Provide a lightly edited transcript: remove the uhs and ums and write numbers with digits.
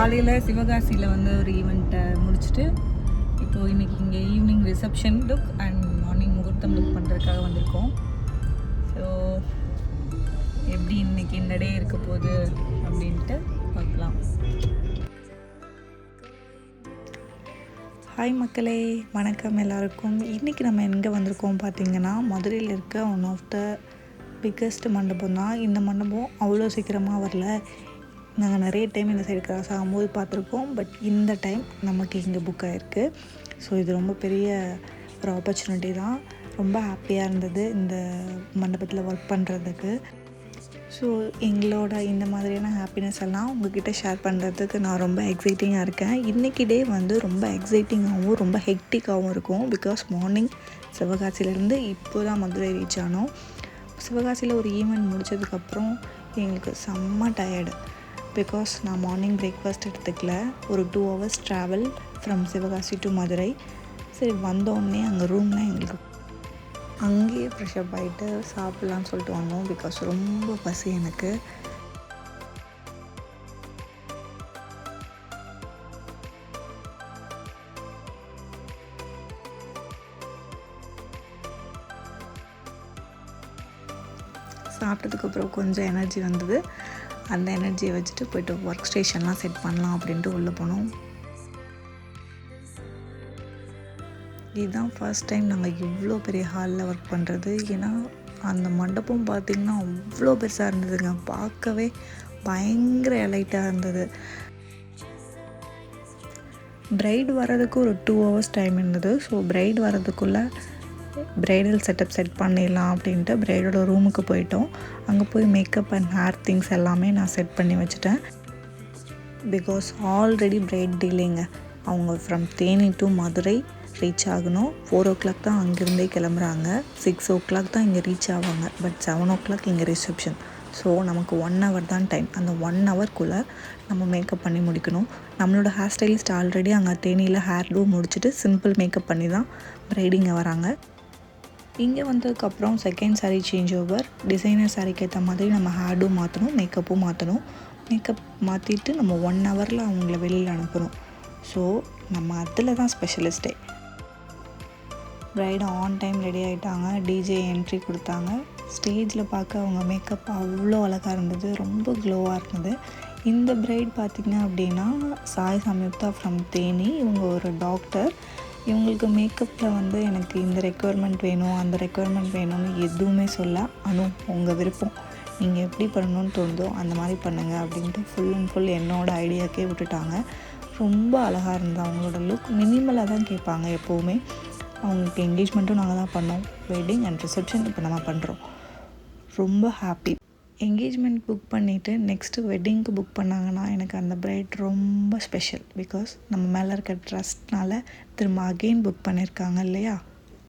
காலையில் சிவகாசியில் வந்து ஒரு ஈவெண்ட்டை முடிச்சுட்டு இப்போது இன்றைக்கி இங்கே evening reception look and morning முகூர்த்தம் லுக் பண்ணுறதுக்காக வந்திருக்கோம். ஸோ எப்படி இன்றைக்கி இந்த டே இருக்க போகுது அப்படின்ட்டு பார்க்கலாம். ஹாய் மக்களே, வணக்கம் எல்லாருக்கும். இன்றைக்கி நம்ம எங்கே வந்திருக்கோம் பார்த்திங்கன்னா, மதுரையில் இருக்க ஒன் ஆஃப் த பிக்கஸ்ட் மண்டபம் தான். இந்த மண்டபம் அவ்வளோ சீக்கிரமாக வரல. நாங்கள் நிறைய டைம் இந்த சைடு கிராஸ் ஆகும்போது பார்த்துருக்கோம். பட் இந்த டைம் நமக்கு இங்கே புக் ஆகிருக்கு. ஸோ இது ரொம்ப பெரிய ஒரு ஆப்பர்ச்சுனிட்டி தான். ரொம்ப ஹாப்பியாக இருந்தது இந்த மண்டபத்தில் ஒர்க் பண்ணுறதுக்கு. ஸோ எங்களோட இந்த மாதிரியான ஹாப்பினஸ் எல்லாம் உங்கள்கிட்ட ஷேர் பண்ணுறதுக்கு நான் ரொம்ப எக்ஸைட்டிங்காக இருக்கேன். இன்றைக்கி டே வந்து ரொம்ப எக்ஸைட்டிங்காகவும் ரொம்ப ஹெக்டிக்காகவும் இருக்கும். பிகாஸ் மார்னிங் சிவகாசியிலேருந்து இப்போ தான் மதுரை ரீச் ஆனோம். சிவகாசியில் ஒரு ஈவெண்ட் முடித்ததுக்கப்புறம் எங்களுக்கு செம்ம டயர்டு. பிகாஸ் நான் மார்னிங் பிரேக்ஃபாஸ்ட் எடுத்துக்கல. ஒரு 2 hours travel from Sivakasi to Madurai. சரி, வந்தோடனே அங்கே ரூம்லாம் எங்களுக்கு அங்கேயே ஃப்ரெஷ்அப் ஆகிட்டு சாப்பிட்லான்னு சொல்லிட்டு வந்தோம். பிகாஸ் ரொம்ப பசி எனக்கு. சாப்பிட்டதுக்கப்புறம் கொஞ்சம் எனர்ஜி வந்தது. அந்த எனர்ஜியை வச்சுட்டு போய்ட்டு ஒர்க் ஸ்டேஷன்லாம் செட் பண்ணலாம் அப்படின்ட்டு உள்ளே போனோம். இதுதான் ஃபர்ஸ்ட் டைம் நாங்கள் இவ்வளோ பெரிய ஹாலில் ஒர்க் பண்ணுறது. ஏன்னா அந்த மண்டபம் பார்த்திங்கன்னா அவ்வளோ பெருசாக இருந்ததுங்க. பார்க்கவே பயங்கர எலைட்டாக இருந்தது. பிரைட் வர்றதுக்கு ஒரு 2 hours டைம் இருந்தது. ஸோ பிரைட் வர்றதுக்குள்ளே ப்ரைடல் செட்டப் செட் பண்ணிடலாம் அப்படின்ட்டு ப்ரைடோட ரூமுக்கு போயிட்டோம். அங்கே போய் மேக்கப் அண்ட் ஹேர் திங்ஸ் எல்லாமே நான் செட் பண்ணி வச்சுட்டேன். பிகாஸ் ஆல்ரெடி பிரைட் டீலிங்க. அவங்க from Theni to Madurai reach ஆகணும். 4 o'clock தான் அங்கேருந்தே கிளம்புறாங்க. 6 o'clock தான் இங்கே ரீச் ஆவாங்க. பட் 7 o'clock இங்கே ரிசப்ஷன். ஸோ நமக்கு 1 hour தான் டைம். அந்த 1 hourக்குள்ளே நம்ம மேக்கப் பண்ணி முடிக்கணும். நம்மளோட ஹேர் ஸ்டைலிஸ்ட் ஆல்ரெடி அங்கே தேனியில் ஹேர் டூ முடிச்சுட்டு சிம்பிள் மேக்கப் பண்ணி தான் ப்ரைடிங்க வராங்க. இங்கே வந்ததுக்கப்புறம் second sari change over. Designer சாரீக்கு ஏற்ற மாதிரி நம்ம ஹேர்டும் மாற்றணும், மேக்கப்பும் மாற்றணும். மேக்கப் மாற்றிட்டு நம்ம 1 hourல அவங்கள வெளியில் அனுப்பணும். ஸோ நம்ம அதில் தான் ஸ்பெஷலிஸ்ட்டே. ப்ரைடு ஆன் டைம் ரெடி ஆகிட்டாங்க. டிஜே என்ட்ரி கொடுத்தாங்க. ஸ்டேஜில் பார்க்க அவங்க மேக்கப் அவ்வளோ அழகாக இருந்தது. ரொம்ப க்ளோவாக இருந்தது. இந்த ப்ரைட் பார்த்திங்க அப்படின்னா சாய் சம்யுக்தா ஃப்ரம் தேனி. இவங்க ஒரு டாக்டர். இவங்களுக்கு மேக்கப்பில் வந்து எனக்கு இந்த ரெக்குயர்மெண்ட் வேணும், அந்த ரெக்குயர்மெண்ட் வேணும்னு எதுவுமே சொல்ல, உங்கள் விருப்பம், நீங்கள் எப்படி பண்ணணும்னு தோணுதோ அந்த மாதிரி பண்ணுங்கள் அப்படின்ட்டு ஃபுல் அண்ட் ஃபுல் என்னோட ஐடியாக்கே விட்டுட்டாங்க. ரொம்ப அழகாக இருந்தது அவங்களோட லுக். மினிமலாக தான் கேட்பாங்க எப்போவுமே. அவங்களுக்கு என்கேஜ்மெண்ட்டும் நாங்கள் தான் பண்ணோம். வெட்டிங் அண்ட் ரிசப்ஷன் இப்போ நம்ம பண்ணுறோம். ரொம்ப ஹாப்பி. என்கேஜ்மெண்ட் புக் பண்ணிவிட்டு நெக்ஸ்ட்டு வெட்டிங்க்கு புக் பண்ணாங்கன்னா எனக்கு அந்த பிரைட் ரொம்ப ஸ்பெஷல். பிகாஸ் நம்ம மேலே இருக்க ட்ரஸ்ட்னால திரும்ப அகெயின் புக் பண்ணியிருக்காங்க இல்லையா.